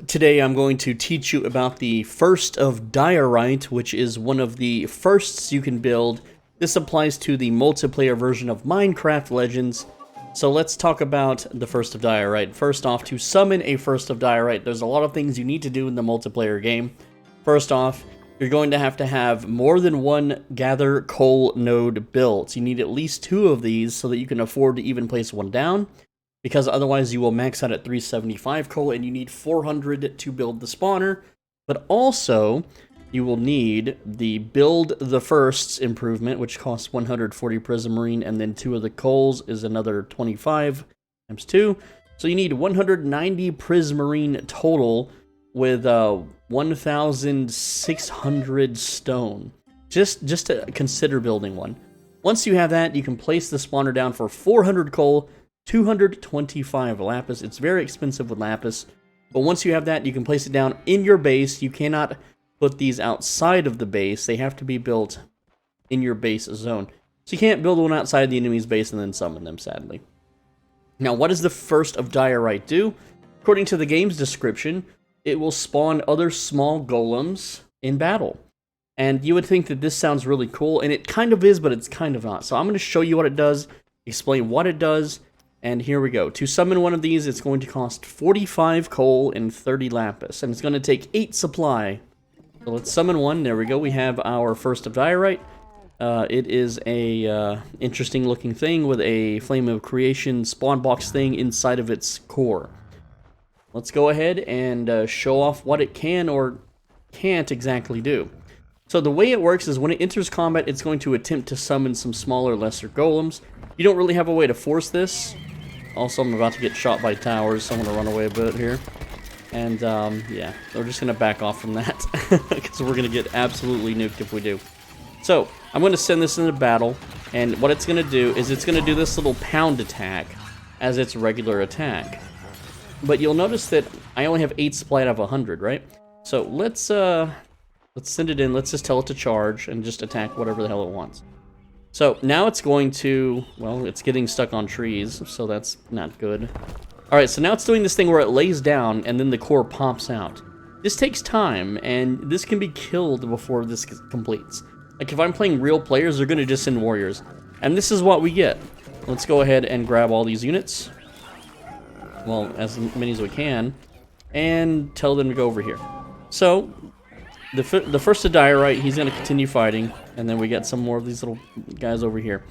Today I'm going to teach you about the First of Diorite, which is one of the firsts you can build. This applies to the multiplayer version of Minecraft Legends. So let's talk about the First of Diorite. First off, to summon a First of Diorite, there's a lot of things you need to do in the multiplayer game. First off, you're going to have more than one gather coal node built. You need at least 2 of these so that you can afford to even place one down, because otherwise you will max out at 375 coal and you need 400 to build the spawner. But also, you will need the Build the Firsts improvement, which costs 140 prismarine, and then 2 of the coals is another 25 times 2. So you need 190 prismarine total with 1,600 stone. Just to consider building one. Once you have that, you can place the spawner down for 400 coal, 225 lapis. It's very expensive with lapis, but once you have that, you can place it down in your base. You cannot put these outside of the base. They have to be built in your base zone. So you can't build one outside the enemy's base and then summon them, sadly. Now, what does the First of Diorite do? According to the game's description, it will spawn other small golems in battle. And you would think that this sounds really cool, and it kind of is, but it's kind of not. So I'm going to show you what it does, explain what it does, and here we go. To summon one of these, it's going to cost 45 coal and 30 lapis, and it's going to take 8 supply. So let's summon one. There we go. We have our First of Diorite. It is a interesting looking thing with a Flame of Creation spawn box thing inside of its core. Let's go ahead and show off what it can or can't exactly do. So the way it works is when it enters combat, it's going to attempt to summon some smaller, lesser golems. You don't really have a way to force this. Also, I'm about to get shot by towers, so I'm going to run away a bit here. And, yeah, we're just going to back off from that, because we're going to get absolutely nuked if we do. So, I'm going to send this into battle, and what it's going to do is it's going to do this little pound attack as its regular attack. But you'll notice that I only have 8 supply out of 100, right? So, let's send it in, let's just tell it to charge, and just attack whatever the hell it wants. So, now it's going to, well, it's getting stuck on trees, so that's not good. Alright, so now it's doing this thing where it lays down, and then the core pops out. This takes time, and this can be killed before this completes. Like, if I'm playing real players, they're going to just send warriors. And this is what we get. Let's go ahead and grab all these units. Well, as many as we can. And tell them to go over here. So, the First of Diorite, he's going to continue fighting, and then we get some more of these little guys over here.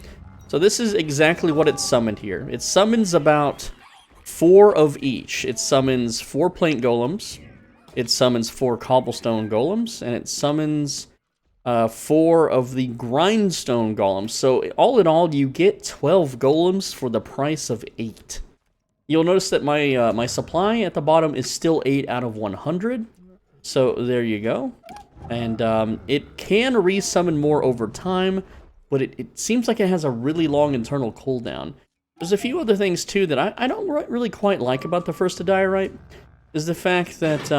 So this is exactly what it summoned here. It summons about 4 of each. It summons 4 plank golems, it summons 4 cobblestone golems, and it summons 4 of the grindstone golems. So all in all, you get 12 golems for the price of 8. You'll notice that my my supply at the bottom is still 8 out of 100. So there you go. And it can resummon more over time, but it seems like it has a really long internal cooldown. There's a few other things too that I don't really quite like about the First of Diorite. Is the fact that,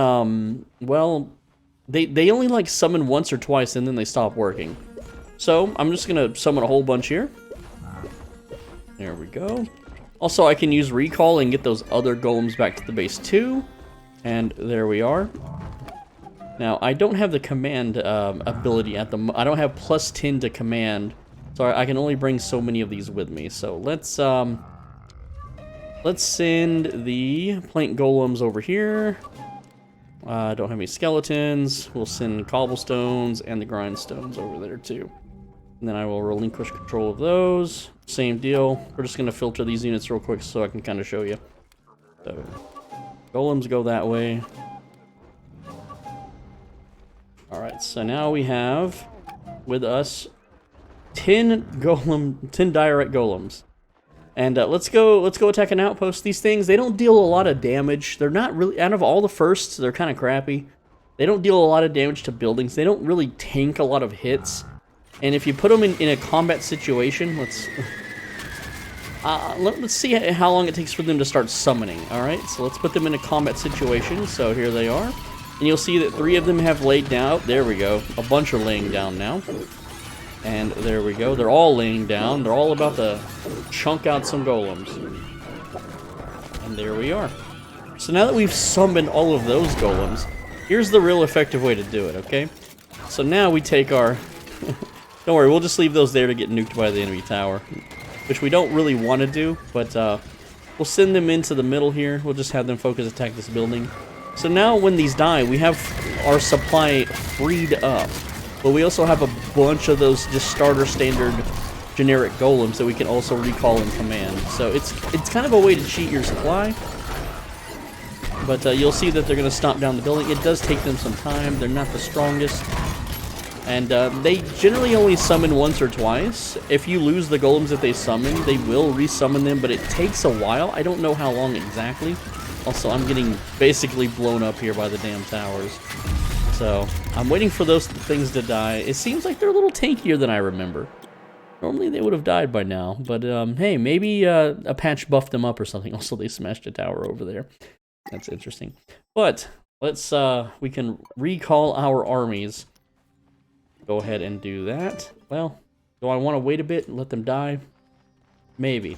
well, they only like summon once or twice and then they stop working. So I'm just going to summon a whole bunch here. There we go. Also, I can use recall and get those other golems back to the base too. And there we are. Now, I don't have the command ability at the moment. I don't have plus 10 to command, so I can only bring so many of these with me. So let's send the plank golems over here. I don't have any skeletons. We'll send cobblestones and the grindstones over there too. And then I will relinquish control of those. Same deal. We're just going to filter these units real quick so I can kind of show you. So, golems go that way. Alright, so now we have with us 10 diorite golems. And let's go attack an outpost. These things, they don't deal a lot of damage. They're not really, out of all the firsts, they're kind of crappy. They don't deal a lot of damage to buildings. They don't really tank a lot of hits. And if you put them in a combat situation, let's see how long it takes for them to start summoning. Alright, so let's put them in a combat situation. So here they are. And you'll see that 3 of them have laid down. Oh, there we go. A bunch are laying down now. And there we go. They're all laying down. They're all about to chunk out some golems. And there we are. So now that we've summoned all of those golems, here's the real effective way to do it, okay? So now we take our... Don't worry, we'll just leave those there to get nuked by the enemy tower. Which we don't really want to do, but we'll send them into the middle here. We'll just have them focus attack this building. So now when these die, we have our supply freed up. But we also have a bunch of those just starter standard generic golems that we can also recall in command. So it's kind of a way to cheat your supply. But you'll see that they're going to stomp down the building. It does take them some time. They're not the strongest. And they generally only summon once or twice. If you lose the golems that they summon, they will resummon them, but it takes a while. I don't know how long exactly. Also, I'm getting basically blown up here by the damn towers. So, I'm waiting for those things to die. It seems like they're a little tankier than I remember. Normally they would have died by now, but hey, maybe a patch buffed them up or something. Also, they smashed a tower over there. That's interesting. But, let's, we can recall our armies. Go ahead and do that. Well, do I want to wait a bit and let them die? Maybe.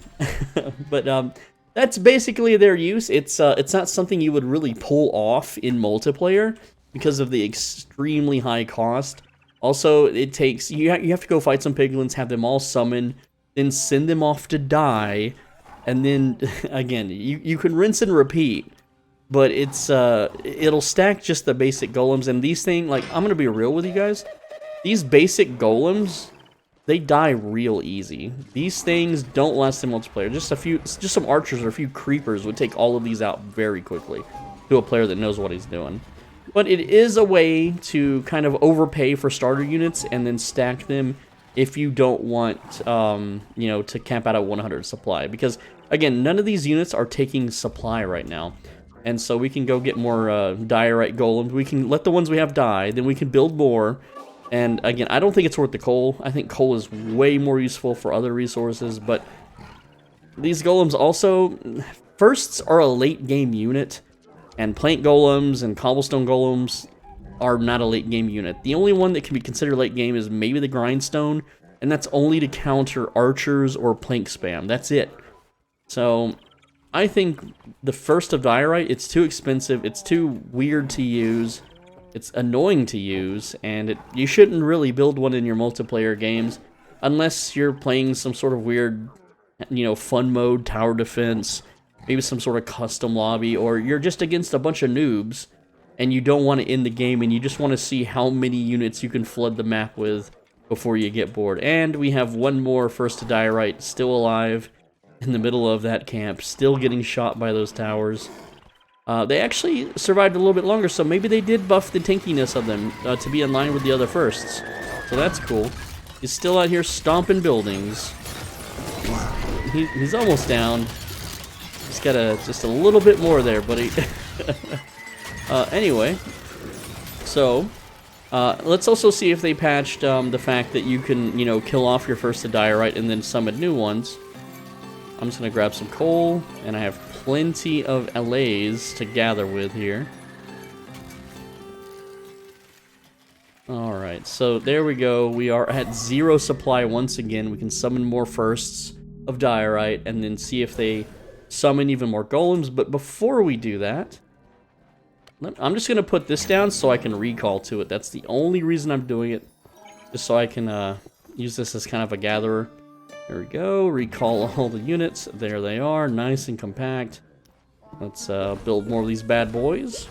But that's basically their use. It's not something you would really pull off in multiplayer because of the extremely high cost. Also, it takes you have to go fight some piglins, have them all summon, then send them off to die, and then again you can rinse and repeat. But it's it'll stack just the basic golems, and these things, like, I'm gonna be real with you guys. These basic golems, they die real easy. These things don't last in multiplayer. Just some archers or a few creepers would take all of these out very quickly to a player that knows what he's doing. But it is a way to kind of overpay for starter units and then stack them if you don't want, you know, to camp out at 100 supply. Because, again, none of these units are taking supply right now. And so we can go get more diorite golems. We can let the ones we have die, then we can build more. And again, I don't think it's worth the coal. I think coal is way more useful for other resources, but these golems also... Firsts are a late game unit, and plank golems and cobblestone golems are not a late game unit. The only one that can be considered late game is maybe the grindstone, and that's only to counter archers or plank spam. That's it. So, I think the First of Diorite, it's too expensive, it's too weird to use, it's annoying to use, and you shouldn't really build one in your multiplayer games unless you're playing some sort of weird, you know, fun mode, tower defense, maybe some sort of custom lobby, or you're just against a bunch of noobs and you don't want to end the game and you just want to see how many units you can flood the map with before you get bored. And we have one more First to Diorite still alive in the middle of that camp, still getting shot by those towers. They actually survived a little bit longer, so maybe they did buff the tankiness of them to be in line with the other firsts. So that's cool. He's still out here stomping buildings. He's almost down. He's got just a little bit more there, buddy. Anyway, so let's also see if they patched the fact that you can, you know, kill off your First to Diorite and then summon new ones. I'm just gonna grab some coal, and I have plenty of LAs to gather with here. Alright, so there we go. We are at 0 supply once again. We can summon more Firsts of Diorite and then see if they summon even more golems. But before we do that, I'm just going to put this down so I can recall to it. That's the only reason I'm doing it. Just so I can use this as kind of a gatherer. There we go. Recall all the units. There they are. Nice and compact. Let's build more of these bad boys.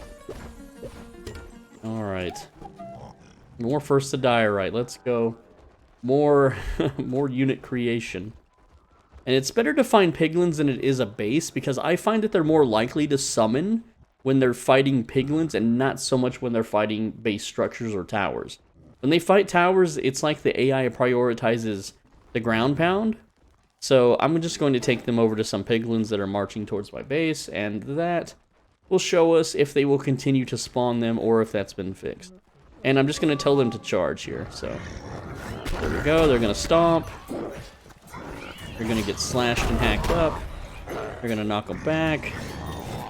Alright. More First to Diorite. Let's go. More, more unit creation. And it's better to find piglins than it is a base, because I find that they're more likely to summon when they're fighting piglins and not so much when they're fighting base structures or towers. When they fight towers, it's like the AI prioritizes the ground pound. So I'm just going to take them over to some piglins that are marching towards my base, and that will show us if they will continue to spawn them or if that's been fixed. And I'm just going to tell them to charge here. So there we go. They're going to stomp. They're going to get slashed and hacked up. They're going to knock them back.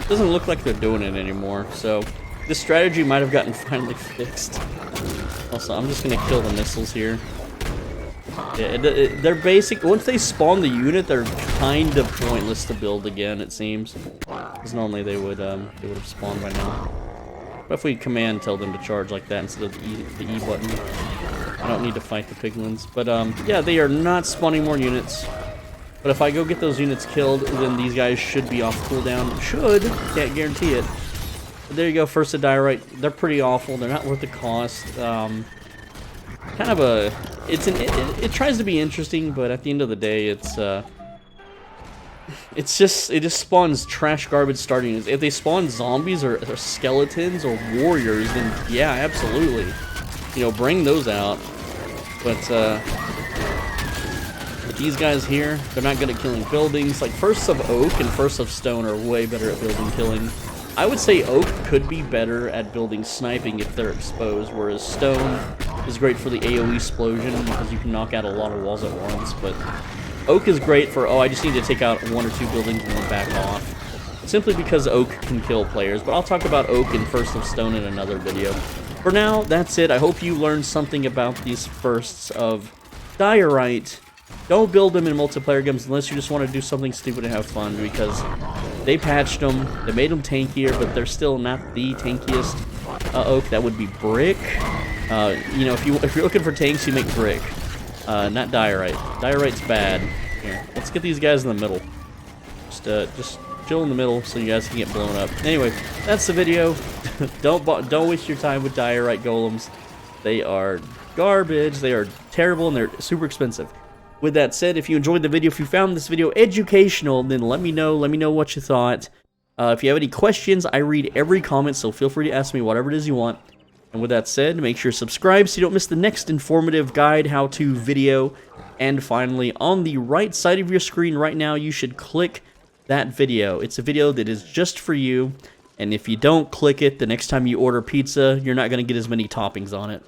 Doesn't look like they're doing it anymore, so this strategy might have gotten finally fixed. Also, I'm just going to kill the missiles here. Yeah, they're basic. Once they spawn the unit, they're kind of pointless to build again, it seems. because normally they would have spawned by now. But if we command tell them to charge like that instead of the E button, I don't need to fight the piglins. But yeah, they are not spawning more units. But if I go get those units killed, then these guys should be off cooldown. Should, can't guarantee it. But there you go, First of Diorite. They're pretty awful. They're not worth the cost. Kind of a, it tries to be interesting, but at the end of the day, it just spawns trash garbage starting. If they spawn zombies or skeletons or warriors, then yeah, absolutely, you know, bring those out. But these guys here, they're not good at killing buildings. Like First of Oak and First of Stone are way better at building killing. I would say Oak could be better at building sniping if they're exposed, whereas Stone is great for the AoE explosion because you can knock out a lot of walls at once. But Oak is great for, oh, I just need to take out 1 or 2 buildings and then back off. Simply because Oak can kill players. But I'll talk about Oak and First of Stone in another video. For now, that's it. I hope you learned something about these Firsts of Diorite. Don't build them in multiplayer games unless you just want to do something stupid and have fun, because they patched them, they made them tankier, but they're still not the tankiest oak. That would be brick. You know, if you're looking for tanks, you make brick, not diorite. Diorite's bad. Here, let's get these guys in the middle. Just chill in the middle so you guys can get blown up. Anyway, that's the video. Don't waste your time with diorite golems. They are garbage. They are terrible and they're super expensive. With that said, if you enjoyed the video, if you found this video educational, then let me know. Let me know what you thought. If you have any questions, I read every comment, so feel free to ask me whatever it is you want. And with that said, make sure to subscribe so you don't miss the next informative guide how-to video. And finally, on the right side of your screen right now, you should click that video. It's a video that is just for you. And if you don't click it, the next time you order pizza, you're not going to get as many toppings on it.